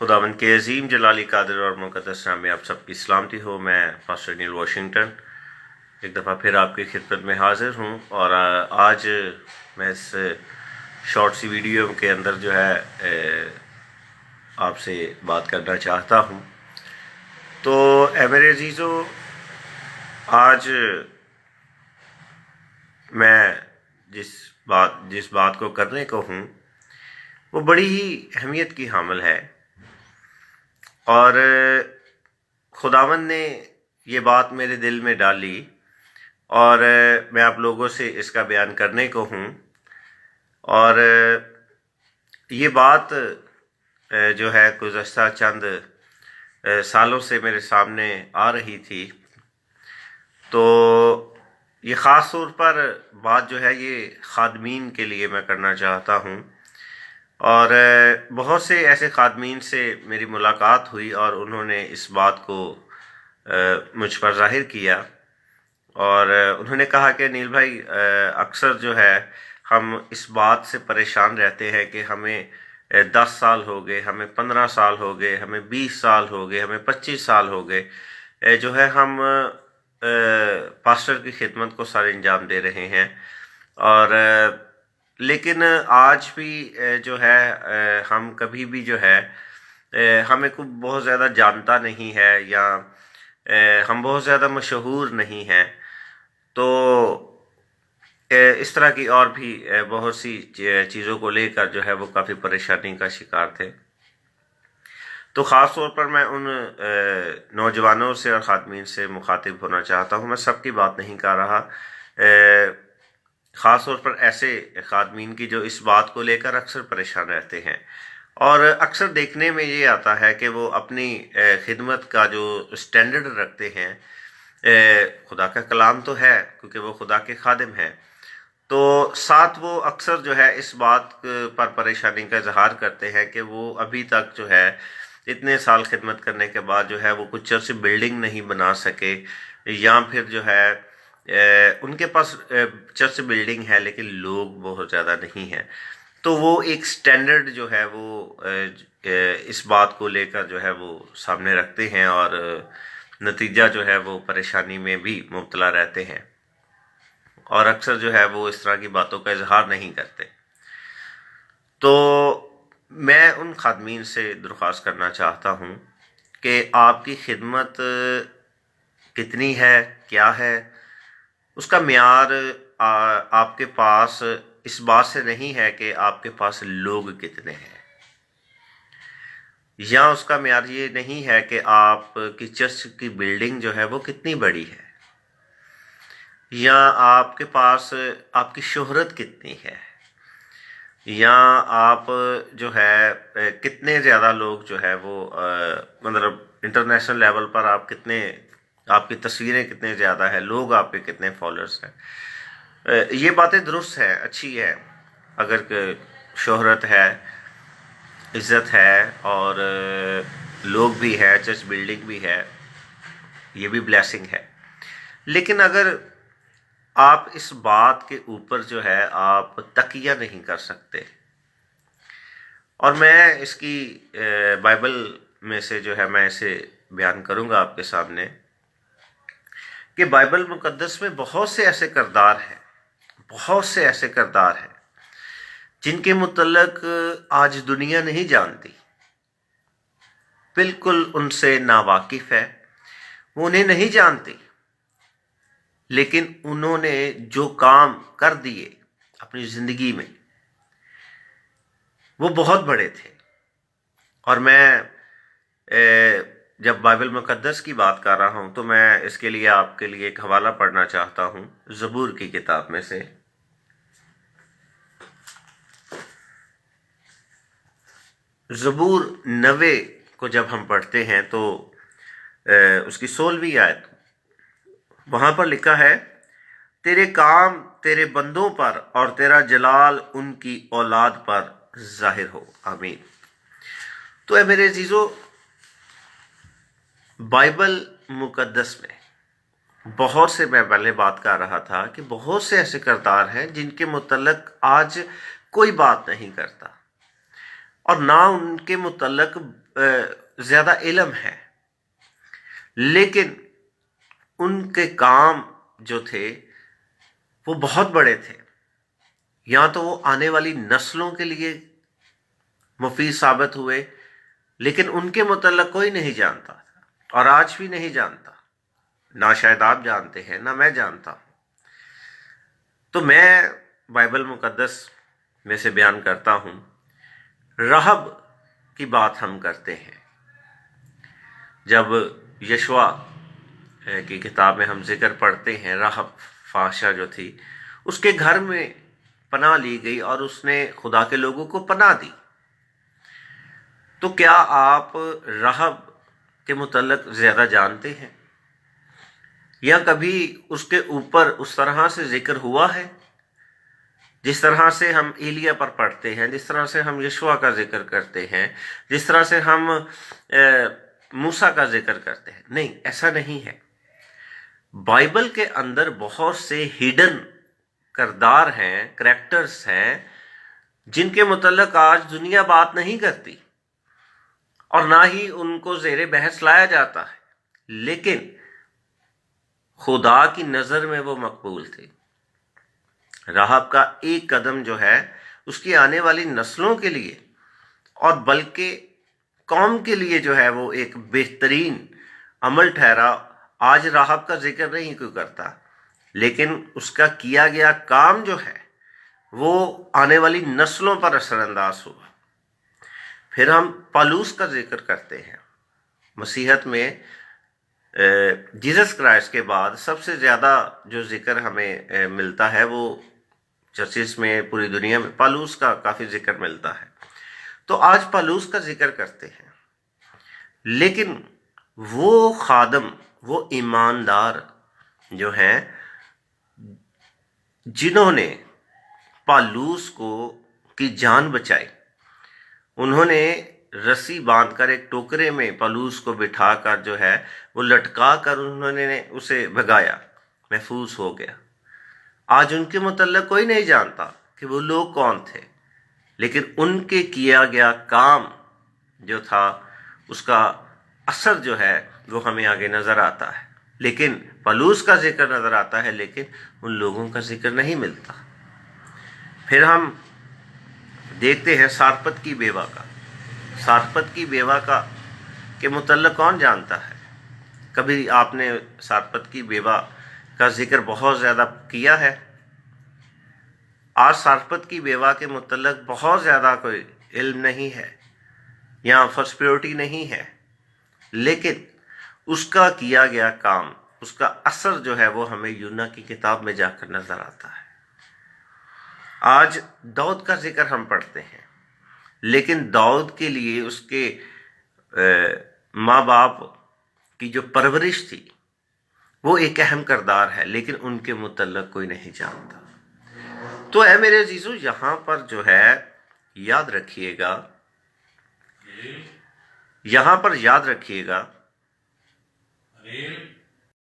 खुदावंद के अजीम जलाली कादिर और मुक़द्दस नाम में आप सबकी सलामती हो। मैं पास्टर नील वाशिंगटन एक दफ़ा फिर आपकी खिदमत में हाज़िर हूँ और आज मैं इस शॉर्ट सी वीडियो के अंदर जो है आपसे बात करना चाहता हूँ। तो मेरे अजीज़ों, आज मैं जिस बात को करने को हूँ वो बड़ी ही अहमियत की हामिल है और खुदावंद ने ये बात मेरे दिल में डाली और मैं आप लोगों से इसका बयान करने को हूँ। और ये बात जो है गुज़श्ता चंद सालों से मेरे सामने आ रही थी। तो ये ख़ास तौर पर बात जो है ये खादमीन के लिए मैं करना चाहता हूँ। और बहुत से ऐसे खादमीन से मेरी मुलाकात हुई और उन्होंने इस बात को मुझ पर ज़ाहिर किया और उन्होंने कहा कि नील भाई, अक्सर जो है हम इस बात से परेशान रहते हैं कि हमें 10 साल हो गए, हमें 15 साल हो गए, हमें 20 साल हो गए, हमें 25 साल हो गए, जो है हम पास्टर की खिदमत को सर अंजाम दे रहे हैं। और लेकिन आज भी जो है हम कभी भी जो है हमें को बहुत ज़्यादा जानता नहीं है या हम बहुत ज़्यादा मशहूर नहीं हैं। तो इस तरह की और भी बहुत सी चीज़ों को लेकर जो है वो काफ़ी परेशानी का शिकार थे। तो ख़ास तौर पर मैं उन नौजवानों से और खादमीन से मुखातिब होना चाहता हूँ। मैं सबकी बात नहीं कर रहा, ख़ास तौर पर ऐसे खादमीन की जो इस बात को लेकर अक्सर परेशान रहते हैं और अक्सर देखने में ये आता है कि वो अपनी खिदमत का जो स्टैंडर्ड रखते हैं, खुदा का कलाम तो है क्योंकि वो खुदा के खादिम हैं, तो साथ वो अक्सर जो है इस बात पर परेशानी का इजहार करते हैं कि वो अभी तक जो है इतने साल खिदमत करने के बाद जो है वो कुछ चर्च बिल्डिंग नहीं बना सके, या फिर जो है उनके पास चर्च बिल्डिंग है लेकिन लोग बहुत ज़्यादा नहीं हैं। तो वो एक स्टैंडर्ड जो है वो इस बात को लेकर जो है वो सामने रखते हैं और नतीजा जो है वो परेशानी में भी मुब्तला रहते हैं और अक्सर जो है वो इस तरह की बातों का इजहार नहीं करते। तो मैं उन खादमीन से दरख्वास्त करना चाहता हूँ कि आपकी खिदमत कितनी है, क्या है, उसका मेयार आपके पास इस बात से नहीं है कि आपके पास लोग कितने हैं, या उसका मेयार ये नहीं है कि आपकी चर्च की बिल्डिंग जो है वो कितनी बड़ी है, या आपके पास आपकी शोहरत कितनी है, या आप जो है कितने ज़्यादा लोग जो है वो मतलब इंटरनेशनल लेवल पर आप कितने, आपकी तस्वीरें कितने ज़्यादा है, लोग आपके कितने फॉलोअर्स हैं। ये बातें दुरुस्त है, अच्छी है, अगर शोहरत है, इज़्ज़त है और लोग भी है, चर्च बिल्डिंग भी है, ये भी ब्लेसिंग है। लेकिन अगर आप इस बात के ऊपर जो है आप तकिया नहीं कर सकते, और मैं इसकी बाइबल में से जो है मैं इसे बयान करूंगा आपके सामने कि बाइबल मुकद्दस में बहुत से ऐसे किरदार हैं, बहुत से ऐसे किरदार हैं जिनके मुतल्लक आज दुनिया नहीं जानती, बिल्कुल उनसे नावाकिफ है, वो उन्हें नहीं जानती, लेकिन उन्होंने जो काम कर दिए अपनी ज़िंदगी में वो बहुत बड़े थे। और मैं जब बाइबल मुकद्दस की बात कर रहा हूँ तो मैं इसके लिए आपके लिए एक हवाला पढ़ना चाहता हूँ ज़बूर की किताब में से। ज़बूर 90 को जब हम पढ़ते हैं तो उसकी 16वीं आयत, वहाँ पर लिखा है, तेरे काम तेरे बंदों पर और तेरा जलाल उनकी औलाद पर जाहिर हो, आमीन। तो मेरे अजीज़ों, बाइबल मुकद्दस में बहुत से, मैं पहले बात कर रहा था कि बहुत से ऐसे किरदार हैं जिनके मुतल्लक आज कोई बात नहीं करता, اور نہ ان کے متعلق زیادہ علم ہے، لیکن ان کے کام جو تھے وہ بہت بڑے تھے. یا تو وہ آنے والی نسلوں کے لیے مفید ثابت ہوئے، لیکن ان کے متعلق کوئی نہیں جانتا اور آج بھی نہیں جانتا، نہ شاید آپ جانتے ہیں نہ میں جانتا ہوں. تو میں بائبل مقدس میں سے بیان کرتا ہوں. رہب کی بات ہم کرتے ہیں. جب یشوع کی کتاب میں ہم ذکر پڑھتے ہیں، رہب فاحشہ جو تھی اس کے گھر میں پناہ لی گئی اور اس نے خدا کے لوگوں کو پناہ دی. تو کیا آپ رہب کے متعلق زیادہ جانتے ہیں؟ یا کبھی اس کے اوپر اس طرح سے ذکر ہوا ہے جس طرح سے ہم ایلیا پر پڑھتے ہیں، جس طرح سے ہم یشوع کا ذکر کرتے ہیں، جس طرح سے ہم موسیٰ کا ذکر کرتے ہیں؟ نہیں، ایسا نہیں ہے. بائبل کے اندر بہت سے ہیڈن کردار ہیں، کریکٹرز ہیں جن کے متعلق آج دنیا بات نہیں کرتی اور نہ ہی ان کو زیر بحث لایا جاتا ہے، لیکن خدا کی نظر میں وہ مقبول تھے. رہب کا ایک قدم جو ہے اس کی آنے والی نسلوں کے لیے اور بلکہ قوم کے لیے جو ہے وہ ایک بہترین عمل ٹھہرا. آج رہب کا ذکر نہیں کوئی کرتا، لیکن اس کا کیا گیا کام جو ہے وہ آنے والی نسلوں پر اثر انداز ہوا. پھر ہم پالوس کا ذکر کرتے ہیں. مسیحت میں جیزس کرائسٹ کے بعد سب سے زیادہ جو ذکر ہمیں ملتا ہے وہ چرچز میں پوری دنیا میں پالوس کا کافی ذکر ملتا ہے. تو آج پالوس کا ذکر کرتے ہیں، لیکن وہ خادم، وہ ایماندار جو ہیں جنہوں نے پالوس کی جان بچائی، انہوں نے رسی باندھ کر ایک ٹوکرے میں پالوس کو بٹھا کر جو ہے وہ لٹکا کر انہوں نے اسے بھگایا، محفوظ ہو گیا. آج ان کے متعلق کوئی نہیں جانتا کہ وہ لوگ کون تھے، لیکن ان کے کیا گیا کام جو تھا اس کا اثر جو ہے وہ ہمیں آگے نظر آتا ہے. لیکن پالوس کا ذکر نظر آتا ہے، لیکن ان لوگوں کا ذکر نہیں ملتا. پھر ہم دیکھتے ہیں سارپت کی بیوہ کا. سارپت کی بیوہ کے متعلق کون جانتا ہے؟ کبھی آپ نے سارپت کی بیوہ کا ذکر بہت زیادہ کیا ہے؟ آج سارپت کی بیوہ کے متعلق بہت زیادہ کوئی علم نہیں ہے یا فرسٹ پیورٹی نہیں ہے، لیکن اس کا کیا گیا کام، اس کا اثر جو ہے وہ ہمیں یونا کی کتاب میں جا کر نظر آتا ہے. آج داؤد کا ذکر ہم پڑھتے ہیں، لیکن داؤد کے لیے اس کے ماں باپ کی جو پرورش تھی وہ ایک اہم کردار ہے، لیکن ان کے متعلق کوئی نہیں جانتا. تو اے میرے عزیزو، یہاں پر جو ہے یاد رکھیے گا، یہاں پر یاد رکھیے گا